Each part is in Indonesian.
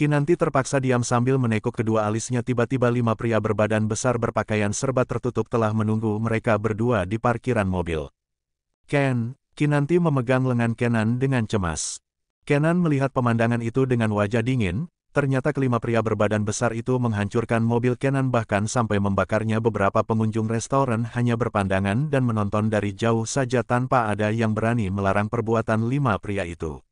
Kinanti terpaksa diam sambil menekuk kedua alisnya. Tiba-tiba 5 pria berbadan besar berpakaian serba tertutup telah menunggu mereka berdua di parkiran mobil. Ken, Kinanti memegang lengan Kenan dengan cemas. Kenan melihat pemandangan itu dengan wajah dingin. Ternyata kelima pria berbadan besar itu menghancurkan mobil Kenan bahkan sampai membakarnya. Beberapa pengunjung restoran hanya berpandangan dan menonton dari jauh saja tanpa ada yang berani melarang perbuatan 5 pria itu.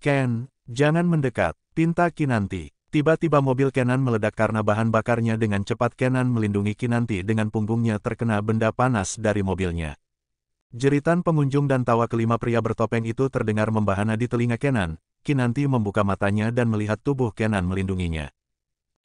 Ken, jangan mendekat, pinta Kinanti. Tiba-tiba mobil Kenan meledak karena bahan bakarnya. Dengan cepat Kenan melindungi Kinanti dengan punggungnya terkena benda panas dari mobilnya. Jeritan pengunjung dan tawa kelima pria bertopeng itu terdengar membahana di telinga Kenan. Kinanti membuka matanya dan melihat tubuh Kenan melindunginya.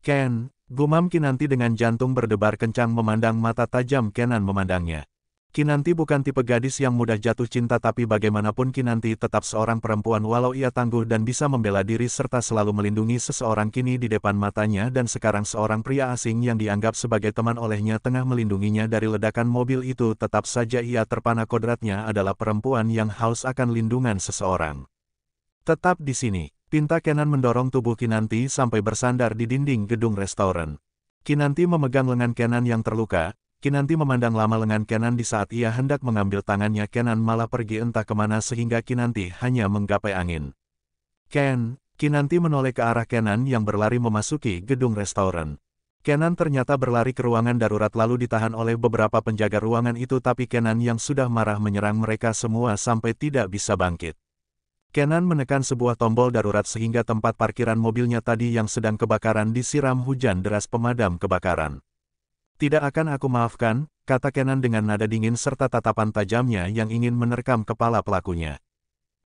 Ken, gumam Kinanti dengan jantung berdebar kencang memandang mata tajam Kenan memandangnya. Kinanti bukan tipe gadis yang mudah jatuh cinta, tapi bagaimanapun Kinanti tetap seorang perempuan. Walau ia tangguh dan bisa membela diri serta selalu melindungi seseorang, kini di depan matanya dan sekarang seorang pria asing yang dianggap sebagai teman olehnya tengah melindunginya dari ledakan mobil itu. Tetap saja ia terpana. Kodratnya adalah perempuan yang haus akan lindungan seseorang. Tetap di sini, pinta Kenan mendorong tubuh Kinanti sampai bersandar di dinding gedung restoran. Kinanti memegang lengan Kenan yang terluka. Kinanti memandang lama lengan Kenan. Di saat ia hendak mengambil tangannya, Kenan malah pergi entah kemana sehingga Kinanti hanya menggapai angin. Ken, Kinanti menoleh ke arah Kenan yang berlari memasuki gedung restoran. Kenan ternyata berlari ke ruangan darurat lalu ditahan oleh beberapa penjaga ruangan itu, tapi Kenan yang sudah marah menyerang mereka semua sampai tidak bisa bangkit. Kenan menekan sebuah tombol darurat sehingga tempat parkiran mobilnya tadi yang sedang kebakaran disiram hujan deras pemadam kebakaran. Tidak akan aku maafkan, kata Kenan dengan nada dingin serta tatapan tajamnya yang ingin menerkam kepala pelakunya.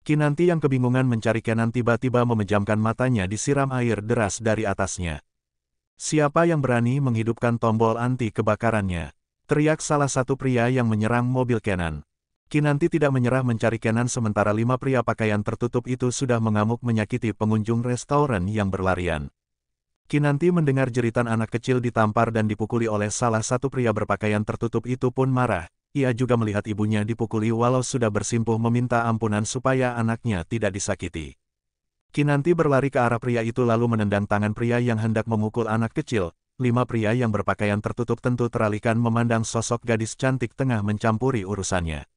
Kinanti yang kebingungan mencari Kenan tiba-tiba memejamkan matanya. Disiram air deras dari atasnya. Siapa yang berani menghidupkan tombol anti kebakarannya? Teriak salah satu pria yang menyerang mobil Kenan. Kinanti tidak menyerah mencari Kenan sementara 5 pria pakaian tertutup itu sudah mengamuk menyakiti pengunjung restoran yang berlarian. Kinanti mendengar jeritan anak kecil ditampar dan dipukuli oleh salah satu pria berpakaian tertutup itu pun marah. Ia juga melihat ibunya dipukuli walau sudah bersimpuh meminta ampunan supaya anaknya tidak disakiti. Kinanti berlari ke arah pria itu lalu menendang tangan pria yang hendak memukul anak kecil. 5 pria yang berpakaian tertutup tentu teralihkan memandang sosok gadis cantik tengah mencampuri urusannya.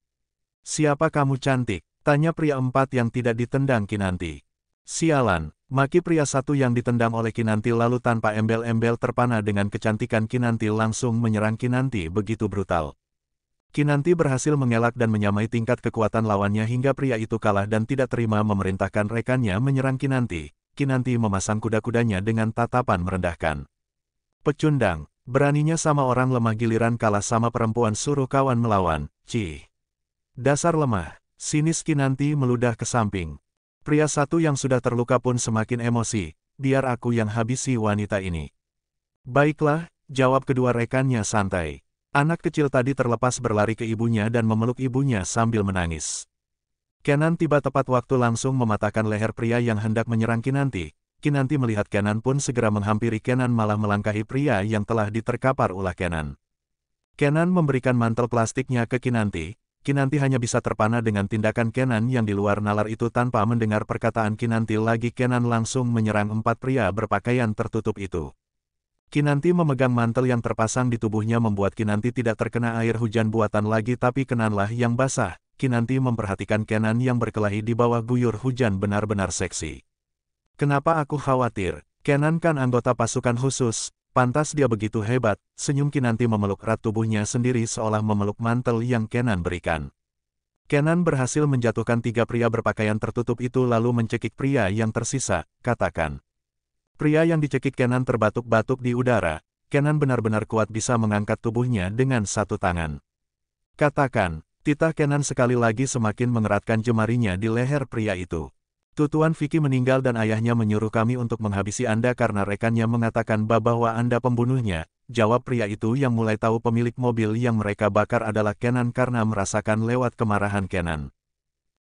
Siapa kamu cantik? Tanya pria 4 yang tidak ditendang Kinanti. Sialan, maki pria 1 yang ditendang oleh Kinanti lalu tanpa embel-embel terpana dengan kecantikan Kinanti langsung menyerang Kinanti begitu brutal. Kinanti berhasil mengelak dan menyamai tingkat kekuatan lawannya hingga pria itu kalah dan tidak terima memerintahkan rekannya menyerang Kinanti. Kinanti memasang kuda-kudanya dengan tatapan merendahkan. Pecundang, beraninya sama orang lemah giliran kalah sama perempuan, suruh kawan melawan, cih. Dasar lemah, sinis Kinanti meludah ke samping. Pria 1 yang sudah terluka pun semakin emosi, biar aku yang habisi wanita ini. Baiklah, jawab kedua rekannya santai. Anak kecil tadi terlepas berlari ke ibunya dan memeluk ibunya sambil menangis. Kenan tiba tepat waktu langsung mematahkan leher pria yang hendak menyerang Kinanti. Kinanti melihat Kenan pun segera menghampiri Kenan malah melangkahi pria yang telah diterkapar ulah Kenan. Kenan memberikan mantel plastiknya ke Kinanti. Kinanti hanya bisa terpana dengan tindakan Kenan yang di luar nalar itu. Tanpa mendengar perkataan Kinanti lagi, Kenan langsung menyerang 4 pria berpakaian tertutup itu. Kinanti memegang mantel yang terpasang di tubuhnya membuat Kinanti tidak terkena air hujan buatan lagi, tapi Kenanlah yang basah. Kinanti memperhatikan Kenan yang berkelahi di bawah guyur hujan benar-benar seksi. Kenapa aku khawatir? Kenan kan anggota pasukan khusus. Pantas dia begitu hebat, senyum Kinanti memeluk erat tubuhnya sendiri seolah memeluk mantel yang Kenan berikan. Kenan berhasil menjatuhkan 3 pria berpakaian tertutup itu lalu mencekik pria yang tersisa, katakan. Pria yang dicekik Kenan terbatuk-batuk di udara. Kenan benar-benar kuat bisa mengangkat tubuhnya dengan 1 tangan. Katakan, titah Kenan sekali lagi semakin mengeratkan jemarinya di leher pria itu. Tuan Vicky meninggal dan ayahnya menyuruh kami untuk menghabisi Anda karena rekannya mengatakan bahwa Anda pembunuhnya, jawab pria itu yang mulai tahu pemilik mobil yang mereka bakar adalah Kenan karena merasakan lewat kemarahan Kenan.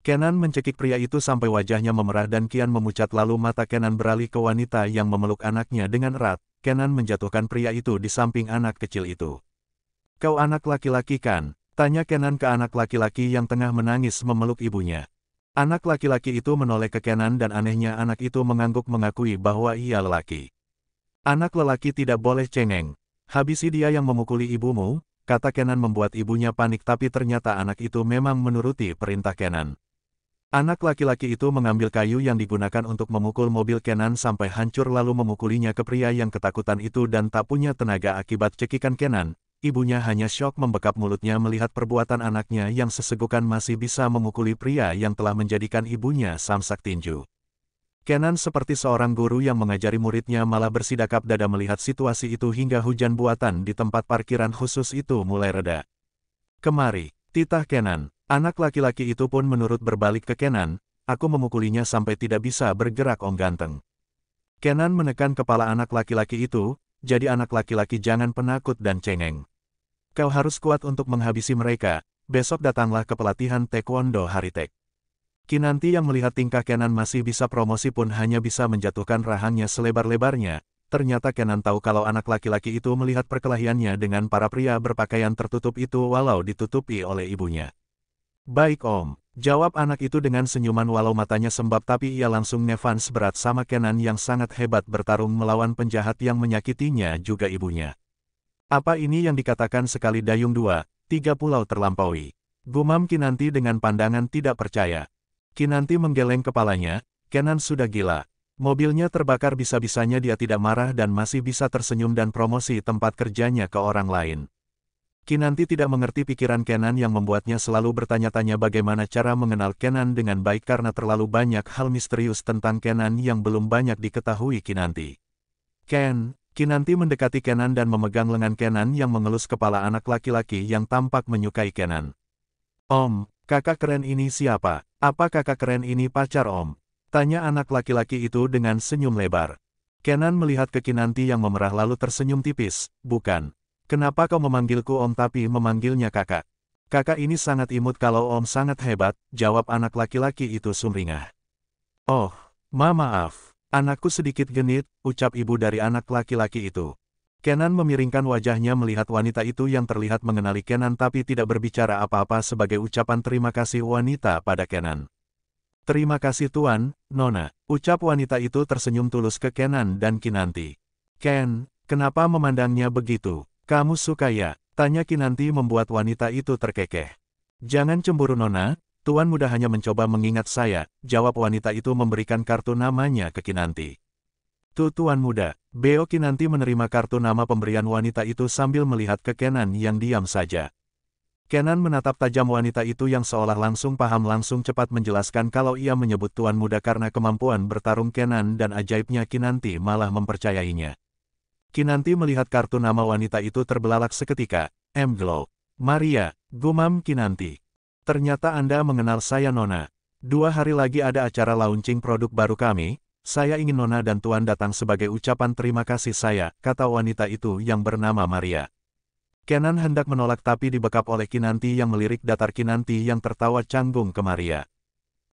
Kenan mencekik pria itu sampai wajahnya memerah dan kian memucat lalu mata Kenan beralih ke wanita yang memeluk anaknya dengan erat. Kenan menjatuhkan pria itu di samping anak kecil itu. Kau anak laki-laki kan? Tanya Kenan ke anak laki-laki yang tengah menangis memeluk ibunya. Anak laki-laki itu menoleh ke Kenan dan anehnya anak itu mengangguk mengakui bahwa ia lelaki. Anak lelaki tidak boleh cengeng. Habisi dia yang memukuli ibumu, kata Kenan membuat ibunya panik tapi ternyata anak itu memang menuruti perintah Kenan. Anak laki-laki itu mengambil kayu yang digunakan untuk memukul mobil Kenan sampai hancur lalu memukulinya ke pria yang ketakutan itu dan tak punya tenaga akibat cekikan Kenan. Ibunya hanya syok membekap mulutnya melihat perbuatan anaknya yang sesegukan masih bisa memukuli pria yang telah menjadikan ibunya samsak tinju. Kenan seperti seorang guru yang mengajari muridnya malah bersidakap dada melihat situasi itu hingga hujan buatan di tempat parkiran khusus itu mulai reda. Kemari, titah Kenan. Anak laki-laki itu pun menurut berbalik ke Kenan, aku memukulinya sampai tidak bisa bergerak om ganteng. Kenan menekan kepala anak laki-laki itu, jadi anak laki-laki jangan penakut dan cengeng. Kau harus kuat untuk menghabisi mereka, besok datanglah ke pelatihan Taekwondo Haritek. Kinanti yang melihat tingkah Kenan masih bisa promosi pun hanya bisa menjatuhkan rahangnya selebar-lebarnya. Ternyata Kenan tahu kalau anak laki-laki itu melihat perkelahiannya dengan para pria berpakaian tertutup itu walau ditutupi oleh ibunya. Baik om, jawab anak itu dengan senyuman walau matanya sembab tapi ia langsung ngefans berat sama Kenan yang sangat hebat bertarung melawan penjahat yang menyakitinya juga ibunya. Apa ini yang dikatakan sekali dayung dua, tiga pulau terlampaui. Gumam Kinanti dengan pandangan tidak percaya. Kinanti menggeleng kepalanya, Kenan sudah gila. Mobilnya terbakar bisa-bisanya dia tidak marah dan masih bisa tersenyum dan promosi tempat kerjanya ke orang lain. Kinanti tidak mengerti pikiran Kenan yang membuatnya selalu bertanya-tanya bagaimana cara mengenal Kenan dengan baik karena terlalu banyak hal misterius tentang Kenan yang belum banyak diketahui Kinanti. Kinanti mendekati Kenan dan memegang lengan Kenan yang mengelus kepala anak laki-laki yang tampak menyukai Kenan. Om, kakak keren ini siapa? Apa kakak keren ini pacar om? Tanya anak laki-laki itu dengan senyum lebar. Kenan melihat ke Kinanti yang memerah lalu tersenyum tipis, bukan. Kenapa kau memanggilku om tapi memanggilnya kakak? Kakak ini sangat imut kalau om sangat hebat, jawab anak laki-laki itu sumringah. Oh, maaf. Anakku sedikit genit, ucap ibu dari anak laki-laki itu. Kenan memiringkan wajahnya melihat wanita itu yang terlihat mengenali Kenan tapi tidak berbicara apa-apa sebagai ucapan terima kasih wanita pada Kenan. Terima kasih tuan, Nona, ucap wanita itu tersenyum tulus ke Kenan dan Kinanti. Ken, kenapa memandangnya begitu? Kamu suka ya? Tanya Kinanti membuat wanita itu terkekeh. Jangan cemburu Nona, tuan muda hanya mencoba mengingat saya, jawab wanita itu memberikan kartu namanya ke Kinanti. Tuan muda, Beo Kinanti menerima kartu nama pemberian wanita itu sambil melihat ke Kenan yang diam saja. Kenan menatap tajam wanita itu yang seolah langsung paham langsung cepat menjelaskan kalau ia menyebut tuan muda karena kemampuan bertarung Kenan dan ajaibnya Kinanti malah mempercayainya. Kinanti melihat kartu nama wanita itu terbelalak seketika. Glow. Maria, gumam Kinanti. Ternyata Anda mengenal saya Nona. 2 hari lagi ada acara launching produk baru kami. Saya ingin Nona dan Tuan datang sebagai ucapan terima kasih saya, kata wanita itu yang bernama Maria. Kenan hendak menolak tapi dibekap oleh Kinanti yang melirik datar Kinanti yang tertawa canggung ke Maria.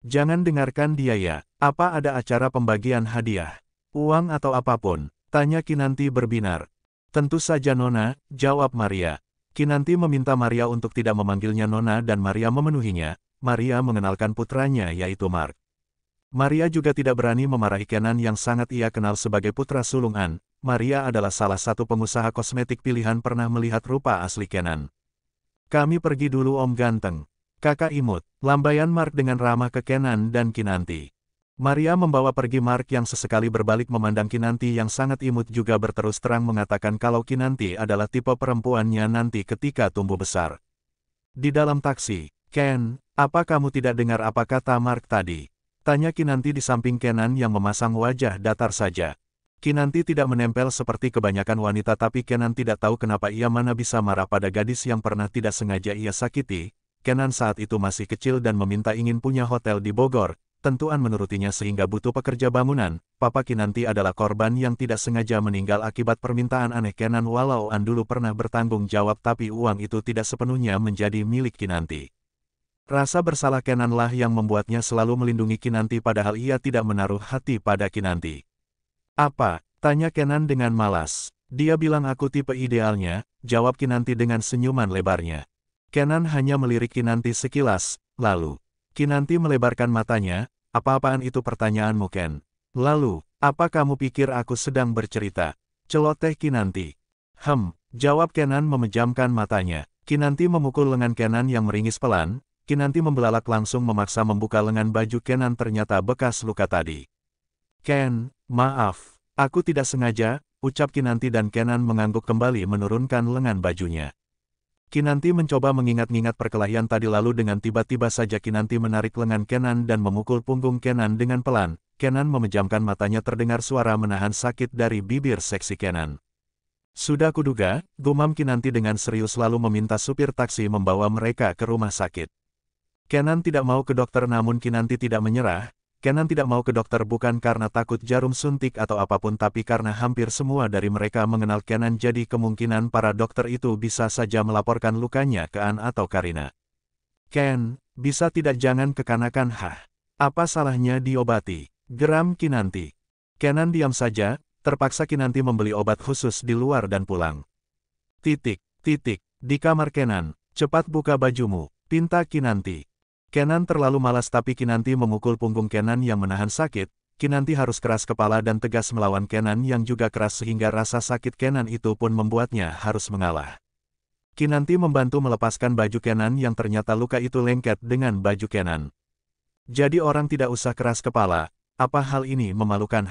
Jangan dengarkan dia ya, apa ada acara pembagian hadiah? Uang atau apapun? Tanya Kinanti berbinar. Tentu saja Nona, jawab Maria. Kinanti meminta Maria untuk tidak memanggilnya Nona dan Maria memenuhinya. Maria mengenalkan putranya yaitu Mark. Maria juga tidak berani memarahi Kenan yang sangat ia kenal sebagai putra sulungan. Maria adalah salah satu pengusaha kosmetik pilihan pernah melihat rupa asli Kenan. Kami pergi dulu om ganteng. Kakak imut, lambaian Mark dengan ramah ke Kenan dan Kinanti. Maria membawa pergi Mark yang sesekali berbalik memandang Kinanti yang sangat imut juga berterus terang mengatakan kalau Kinanti adalah tipe perempuannya nanti ketika tumbuh besar. Di dalam taksi, Ken, apa kamu tidak dengar apa kata Mark tadi? Tanya Kinanti di samping Kenan yang memasang wajah datar saja. Kinanti tidak menempel seperti kebanyakan wanita tapi Kenan tidak tahu kenapa ia mana bisa marah pada gadis yang pernah tidak sengaja ia sakiti. Kenan saat itu masih kecil dan meminta ingin punya hotel di Bogor. Tentuan menurutinya sehingga butuh pekerja bangunan. Papa Kinanti adalah korban yang tidak sengaja meninggal akibat permintaan aneh Kenan walau An dulu pernah bertanggung jawab tapi uang itu tidak sepenuhnya menjadi milik Kinanti. Rasa bersalah Kenan lah yang membuatnya selalu melindungi Kinanti padahal ia tidak menaruh hati pada Kinanti. Apa? Tanya Kenan dengan malas. Dia bilang aku tipe idealnya, jawab Kinanti dengan senyuman lebarnya. Kenan hanya melirik Kinanti sekilas, lalu Kinanti melebarkan matanya, apa-apaan itu pertanyaanmu Ken? Lalu, apa kamu pikir aku sedang bercerita? Celoteh Kinanti. Jawab Kenan memejamkan matanya. Kinanti memukul lengan Kenan yang meringis pelan, Kinanti membelalak langsung memaksa membuka lengan baju Kenan ternyata bekas luka tadi. Ken, maaf, aku tidak sengaja, ucap Kinanti dan Kenan mengangguk kembali menurunkan lengan bajunya. Kinanti mencoba mengingat-ingat perkelahian tadi lalu dengan tiba-tiba saja Kinanti menarik lengan Kenan dan memukul punggung Kenan dengan pelan. Kenan memejamkan matanya terdengar suara menahan sakit dari bibir seksi Kenan. Sudah kuduga, gumam Kinanti dengan serius lalu meminta supir taksi membawa mereka ke rumah sakit. Kenan tidak mau ke dokter namun Kinanti tidak menyerah. Kenan tidak mau ke dokter bukan karena takut jarum suntik atau apapun tapi karena hampir semua dari mereka mengenal Kenan jadi kemungkinan para dokter itu bisa saja melaporkan lukanya ke An atau Karina. Ken, bisa tidak jangan kekanakan Apa salahnya diobati? Geram Kinanti. Kenan diam saja, terpaksa Kinanti membeli obat khusus di luar dan pulang. Di kamar Kenan, cepat buka bajumu, pinta Kinanti. Kenan terlalu malas tapi Kinanti memukul punggung Kenan yang menahan sakit, Kinanti harus keras kepala dan tegas melawan Kenan yang juga keras sehingga rasa sakit Kenan itu pun membuatnya harus mengalah. Kinanti membantu melepaskan baju Kenan yang ternyata luka itu lengket dengan baju Kenan. Jadi orang tidak usah keras kepala, apa hal ini memalukan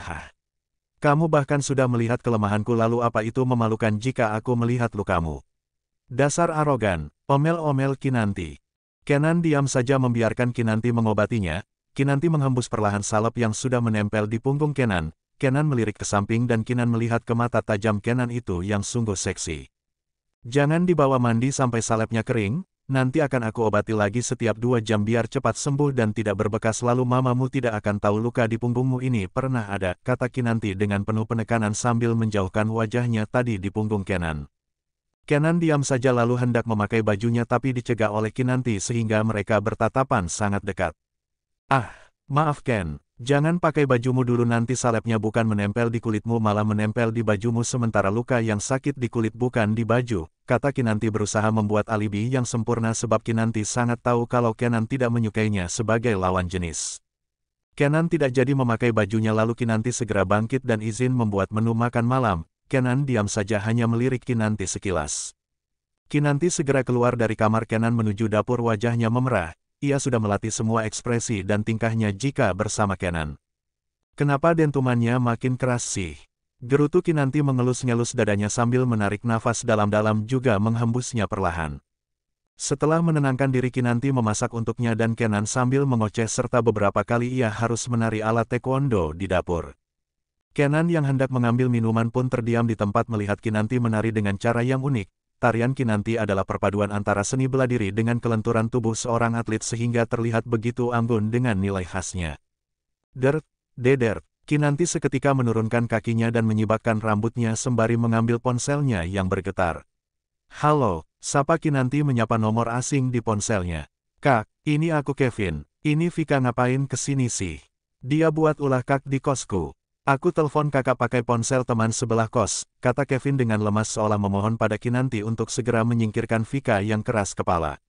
Kamu bahkan sudah melihat kelemahanku lalu apa itu memalukan jika aku melihat lukamu? Dasar arogan, omel-omel Kinanti. Kenan diam saja membiarkan Kinanti mengobatinya. Kinanti menghembus perlahan salep yang sudah menempel di punggung Kenan. Kenan melirik ke samping dan Kenan melihat ke mata tajam Kenan itu yang sungguh seksi. Jangan dibawa mandi sampai salepnya kering, nanti akan aku obati lagi setiap 2 jam biar cepat sembuh dan tidak berbekas lalu mamamu tidak akan tahu luka di punggungmu ini pernah ada, kata Kinanti dengan penuh penekanan sambil menjauhkan wajahnya tadi di punggung Kenan. Kenan diam saja lalu hendak memakai bajunya tapi dicegah oleh Kinanti sehingga mereka bertatapan sangat dekat. Maaf Ken, jangan pakai bajumu dulu nanti salepnya bukan menempel di kulitmu malah menempel di bajumu sementara luka yang sakit di kulit bukan di baju, kata Kinanti berusaha membuat alibi yang sempurna sebab Kinanti sangat tahu kalau Kenan tidak menyukainya sebagai lawan jenis. Kenan tidak jadi memakai bajunya lalu Kinanti segera bangkit dan izin membuat menu makan malam. Kenan diam saja hanya melirik Kinanti sekilas. Kinanti segera keluar dari kamar Kenan menuju dapur wajahnya memerah, ia sudah melatih semua ekspresi dan tingkahnya jika bersama Kenan. Kenapa dentumannya makin keras sih? Gerutu Kinanti mengelus-ngelus dadanya sambil menarik nafas dalam-dalam juga menghembusnya perlahan. Setelah menenangkan diri Kinanti memasak untuknya dan Kenan sambil mengoceh serta beberapa kali ia harus menari alat taekwondo di dapur. Kenan yang hendak mengambil minuman pun terdiam di tempat melihat Kinanti menari dengan cara yang unik. Tarian Kinanti adalah perpaduan antara seni bela diri dengan kelenturan tubuh seorang atlet sehingga terlihat begitu anggun dengan nilai khasnya. Deder, Kinanti seketika menurunkan kakinya dan menyibakkan rambutnya sembari mengambil ponselnya yang bergetar. Halo, sapa Kinanti menyapa nomor asing di ponselnya. Kak, ini aku Kevin, ini Vika ngapain kesini sih? Dia buat ulah kak di kosku. Aku telepon kakak pakai ponsel teman sebelah kos, kata Kevin dengan lemas seolah memohon pada Kinanti untuk segera menyingkirkan Vika yang keras kepala.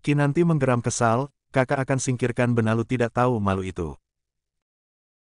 Kinanti menggeram kesal, kakak akan singkirkan benalu tidak tahu malu itu.